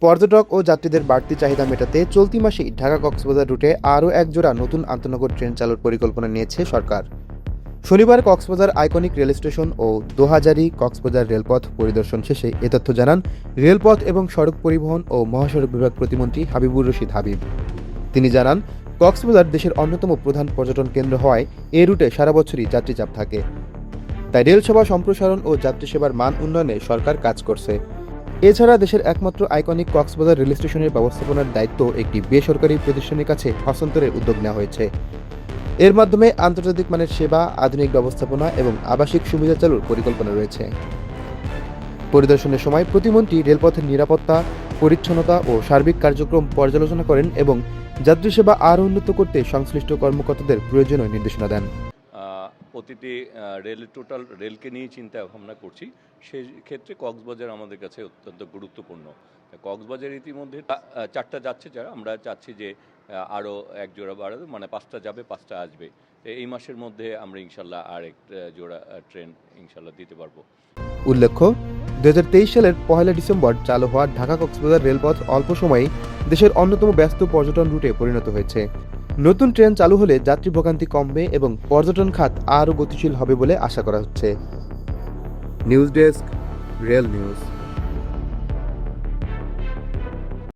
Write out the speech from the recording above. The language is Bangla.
পর্যটক ও যাত্রীদের বাড়তি চাহিদা মেটাতে চলতি মাসেই ঢাকা-কক্সবাজার রুটে আরও এক জোড়া নতুন আন্তনগর ট্রেন চালুর পরিকল্পনা নিয়েছে সরকার। শনিবার কক্সবাজার আইকনিক রেল স্টেশন ও দোহাজারী কক্সবাজার রেলপথ পরিদর্শন শেষে এ তথ্য জানান রেলপথ এবং সড়ক পরিবহন ও মহাসড়ক বিভাগ প্রতিমন্ত্রী হাবিবুর রশিদ হাবিব। তিনি জানান, কক্সবাজার দেশের অন্যতম প্রধান পর্যটন কেন্দ্র হওয়ায় এ রুটে সারা বছরই যাত্রী চাপ থাকে। তাই রেল সেবা সম্প্রসারণ ও যাত্রী সেবার মান উন্নয়নে সরকার কাজ করছে। এছাড়া দেশের একমাত্র আইকনিক কক্সবাজার রেল স্টেশনের ব্যবস্থাপনার দায়িত্ব একটি বেসরকারি প্রতিষ্ঠানের কাছে হস্তান্তরের উদ্যোগ নেওয়া হয়েছে। এর মাধ্যমে আন্তর্জাতিক মানের সেবা, আধুনিক ব্যবস্থাপনা এবং আবাসিক সুবিধা চালুর পরিকল্পনা রয়েছে। পরিদর্শনের সময় প্রতিমন্ত্রী রেলপথের নিরাপত্তা, পরিচ্ছন্নতা ও সার্বিক কার্যক্রম পর্যালোচনা করেন এবং যাত্রী সেবা আরও উন্নত করতে সংশ্লিষ্ট কর্মকর্তাদের প্রয়োজনীয় নির্দেশনা দেন। প্রতিটি টোটাল রেলকে নিয়ে চিন্তা ভাবনা করছি। সেই ক্ষেত্রে কক্সবাজার আমাদের কাছে অত্যন্ত গুরুত্বপূর্ণ। কক্সবাজার ইতিমধ্যে 4টা যাচ্ছে, যারা আমরা চাচ্ছি যে আরও এক জোড়া বাড়াবে, মানে 5টা যাবে 5টা আসবে। এই মাসের মধ্যে আমরা ইনশাল্লাহ আর এক জোড়া ট্রেন ইনশাল্লাহ দিতে পারবো। উল্লেখ্য, 2023 সালের 1 ডিসেম্বর চালু হওয়া ঢাকা-কক্সবাজার রেলপথ অল্প সময়েই দেশের অন্যতম ব্যস্ত পর্যটন রুটে পরিণত হয়েছে। নতুন ট্রেন চালু হলে যাত্রী ভোগান্তি কমবে এবং পর্যটন খাত আরও গতিশীল হবে বলে আশা করা হচ্ছে। News desk, rail news.